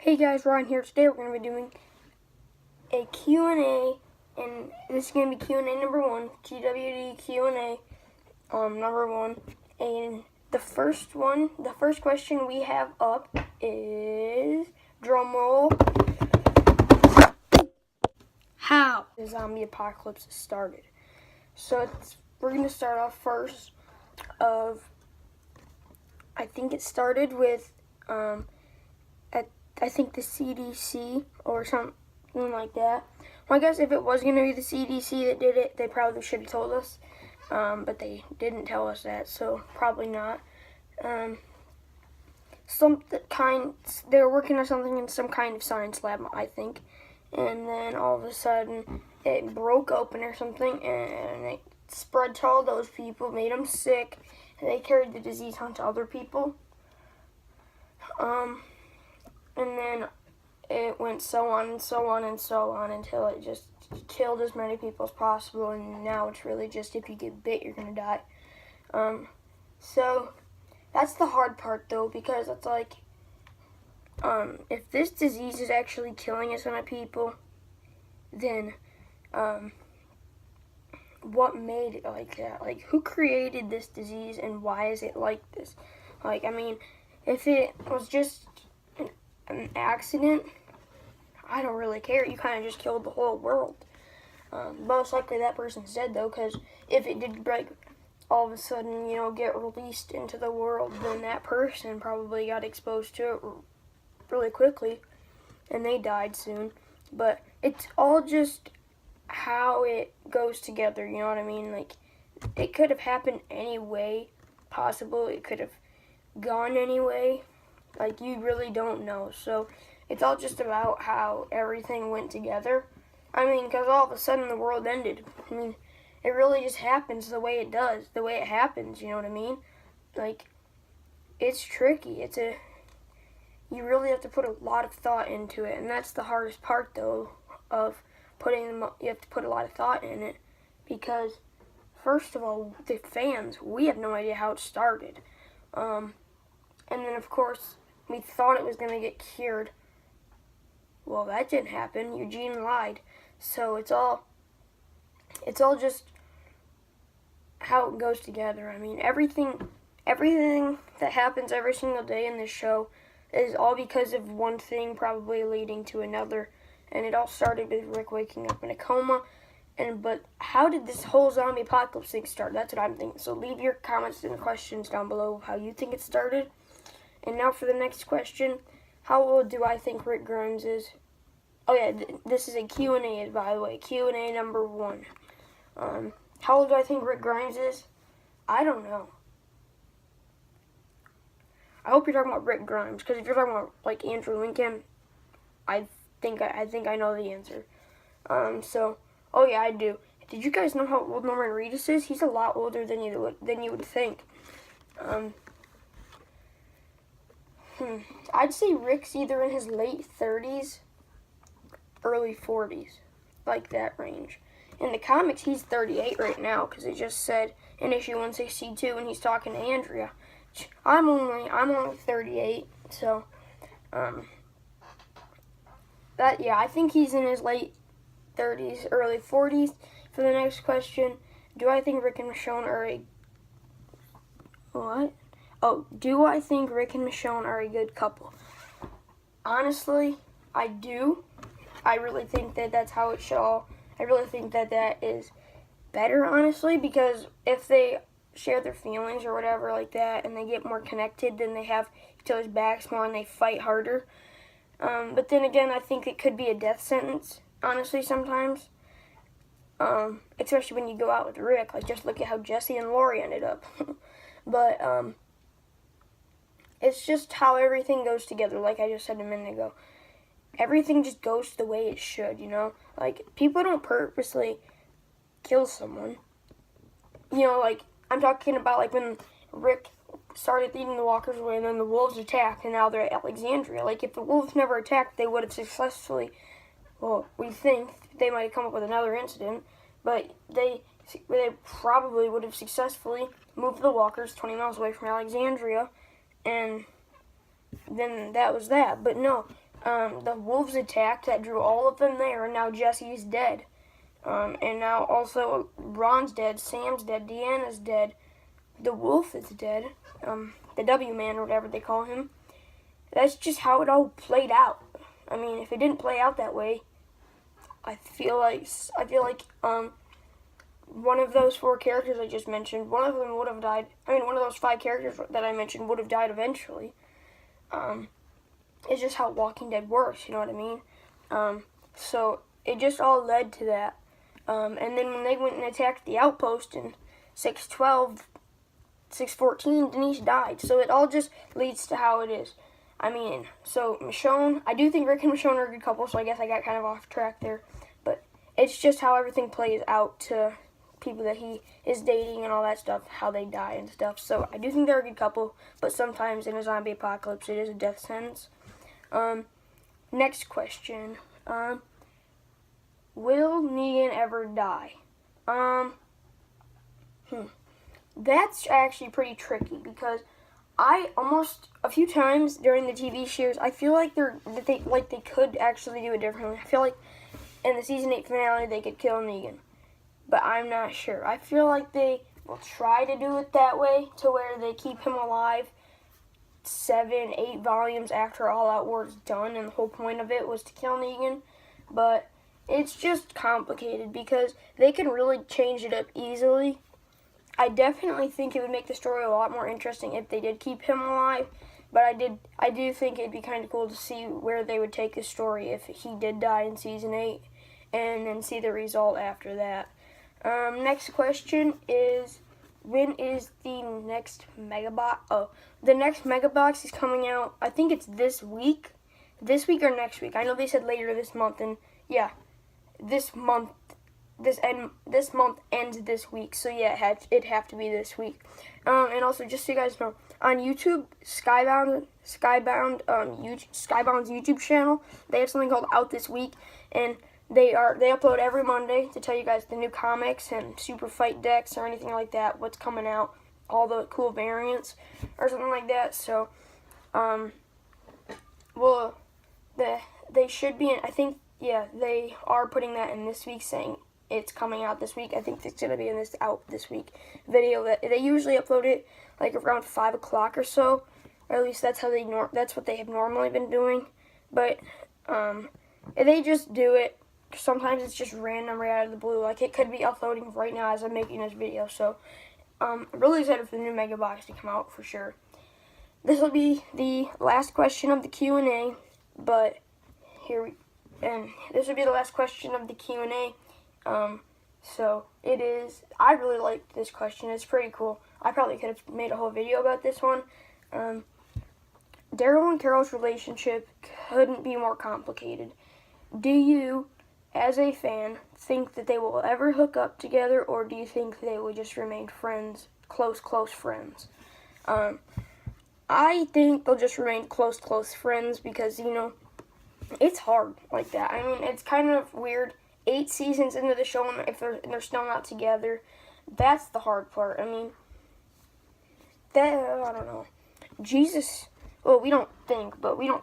Hey guys, Ryan here. Today we're going to be doing a Q&A, and this is going to be Q&A number 1, GWD Q&A number 1. And the first question we have up is, drumroll, how the zombie apocalypse started. So we're going to start off first I think it started with, I think the CDC or something like that. Well, I guess if it was going to be the CDC that did it, they probably should have told us. But they didn't tell us that, so probably not. They were working on something in some kind of science lab, I think. And then all of a sudden, it broke open or something, and it spread to all those people, made them sick, and they carried the disease onto other people. And then it went so on and so on and so on until it just killed as many people as possible, and now it's really just if you get bit, you're going to die. So that's the hard part, though, because it's like, if this disease is actually killing a ton of people, then what made it like that? Like, who created this disease, and why is it like this? Like, I mean, if it was just an accident, I don't really care. You kind of just killed the whole world. Most likely that person's dead, though, because if it did, like, all of a sudden, get released into the world, then that person probably got exposed to it really quickly, and they died soon. But it's all just how it goes together, you know what I mean? Like, it could have happened any way possible. It could have gone any way. Like, you really don't know. So it's all just about how everything went together. I mean, because all of a sudden the world ended. I mean, it really just happens the way it does, the way it happens, you know what I mean? Like, it's tricky. You really have to put a lot of thought into it, and that's the hardest part, though, of you have to put a lot of thought in it, because, first of all, the fans, we have no idea how it started. And then, of course, we thought it was going to get cured. Well, that didn't happen. Eugene lied. So it's all just how it goes together. I mean, everything that happens every single day in this show is all because of one thing probably leading to another. And it all started with Rick waking up in a coma. But how did this whole zombie apocalypse thing start? That's what I'm thinking. So leave your comments and questions down below of how you think it started. And now for the next question. How old do I think Rick Grimes is? Oh yeah, this is a Q&A, by the way. Q&A number 1. How old do I think Rick Grimes is? I don't know. I hope you're talking about Rick Grimes, because if you're talking about, like, Andrew Lincoln, I think I know the answer. Oh yeah, I do. Did you guys know how old Norman Reedus is? He's a lot older than you would think. I'd say Rick's either in his late 30s, early 40s, like that range. In the comics, he's 38 right now, because it just said in issue 162 when he's talking to Andrea. I'm only 38, so I think he's in his late 30s, early 40s. For the next question, do I think Rick and Michonne are a what? Oh, do I think Rick and Michonne are a good couple? Honestly, I do. I really think that that's how it should all. I really think that is better, honestly, because if they share their feelings or whatever like that, and they get more connected, then they have each other's backs more and they fight harder. But then again, I think it could be a death sentence, honestly, sometimes. Especially when you go out with Rick. Like, just look at how Jesse and Lori ended up. But, it's just how everything goes together, like I just said a minute ago. Everything just goes the way it should, Like, people don't purposely kill someone. Like, I'm talking about, like, when Rick started leading the walkers away, and then the wolves attacked, and now they're at Alexandria. Like, if the wolves never attacked, they would have successfully, well, we think they might have come up with another incident, but they probably would have successfully moved the walkers 20 miles away from Alexandria, and then that was that. But no, the wolves attacked that drew all of them there, and now Jesse's dead. And now also Ron's dead, Sam's dead, Deanna's dead, the wolf is dead, the W-man or whatever they call him. That's just how it all played out. I mean, if it didn't play out that way, I feel like one of those 4 characters I just mentioned, one of them would have died. I mean, one of those 5 characters that I mentioned would have died eventually. It's just how Walking Dead works, you know what I mean? So it just all led to that. And then when they went and attacked the outpost in 6:12, 6:14, Denise died. So it all just leads to how it is. I mean, so Michonne, I do think Rick and Michonne are a good couple, so I guess I got kind of off track there. But it's just how everything plays out to people that he is dating and all that stuff, how they die and stuff. So I do think they're a good couple, but sometimes in a zombie apocalypse, it is a death sentence. Next question. Will Negan ever die? That's actually pretty tricky because I almost a few times during the TV shows I feel like they could actually do it differently. I feel like in the season 8 finale they could kill Negan, but I'm not sure. I feel like they will try to do it that way to where they keep him alive 7, 8 volumes after All Out War is done, and the whole point of it was to kill Negan. But it's just complicated because they can really change it up easily. I definitely think it would make the story a lot more interesting if they did keep him alive, but I do think it'd be kind of cool to see where they would take the story if he did die in season 8, and then see the result after that. Next question is, when is the next Megabox? Oh, the next Megabox is coming out, I think it's this week. This week or next week. I know they said later this month, and yeah, this month ends this week, so yeah, it'd have to be this week. And also, just so you guys know, on YouTube, Skybound's YouTube channel, they have something called Out This Week, and they upload every Monday to tell you guys the new comics and super fight decks or anything like that, what's coming out, all the cool variants or something like that. So, they should be in, I think, yeah, they are putting that in this week, saying it's coming out this week. I think it's gonna be in this Out This Week video. That they usually upload it like around 5 o'clock or so, or at least that's what they have normally been doing. But they just do it. Sometimes it's just random right out of the blue. Like it could be uploading right now as I'm making this video. So I'm really excited for the new Mega Box to come out for sure. This will be the last question of the Q&A, but this will be the last question of the Q&A. So it is, I really liked this question. It's pretty cool. I probably could have made a whole video about this one. Daryl and Carol's relationship couldn't be more complicated. Do you, as a fan, think that they will ever hook up together, or do you think they will just remain friends, close friends? I think they'll just remain close friends because, you know, it's hard like that. I mean, it's kind of weird. 8 seasons into the show, and if they're still not together, that's the hard part. I mean, I don't know. Jesus, well, we don't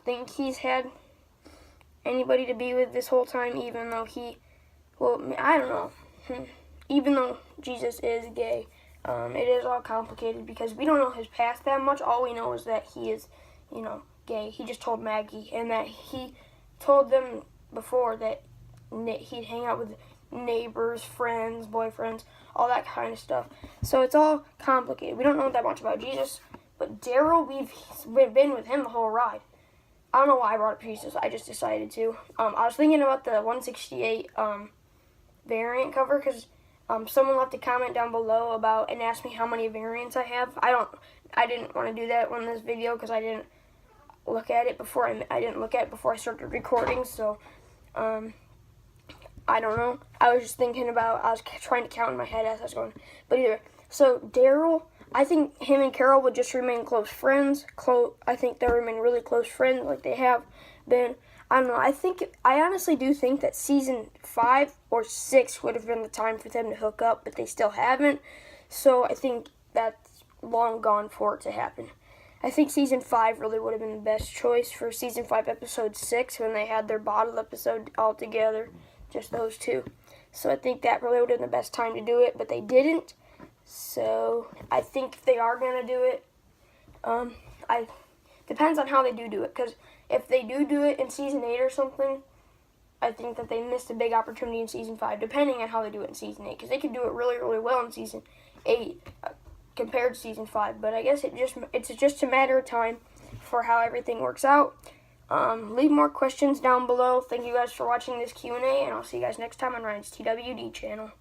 think he's had anybody to be with this whole time, even though I don't know. Even though Jesus is gay, it is all complicated because we don't know his past that much. All we know is that he is, you know, gay. He just told Maggie, and that he told them before that he'd hang out with neighbors, friends, boyfriends, all that kind of stuff. So it's all complicated. We don't know that much about Jesus, but Daryl, we've been with him the whole ride. I don't know why I brought up Jesus. I just decided to. I was thinking about the 168 variant cover because someone left a comment down below and asked me how many variants I have. I didn't want to do that on this video because I didn't look at it before I started recording. So I don't know. I was trying to count in my head as I was going. But either. So Daryl, I think him and Carol would just remain close friends. I think they'll remain really close friends like they have been. I don't know. I honestly do think that season 5 or 6 would have been the time for them to hook up, but they still haven't. So I think that's long gone for it to happen. I think season 5 really would have been the best choice for season 5, episode 6, when they had their bottle episode all together, just those two. So I think that really would have been the best time to do it, but they didn't. So I think if they are gonna do it, depends on how they do it. Because if they do it in season 8 or something, I think that they missed a big opportunity in season 5, depending on how they do it in season 8. Because they could do it really, really well in season 8 compared to season 5. But I guess it's just a matter of time for how everything works out. Leave more questions down below. Thank you guys for watching this Q&A, and I'll see you guys next time on Ryan's TWD channel.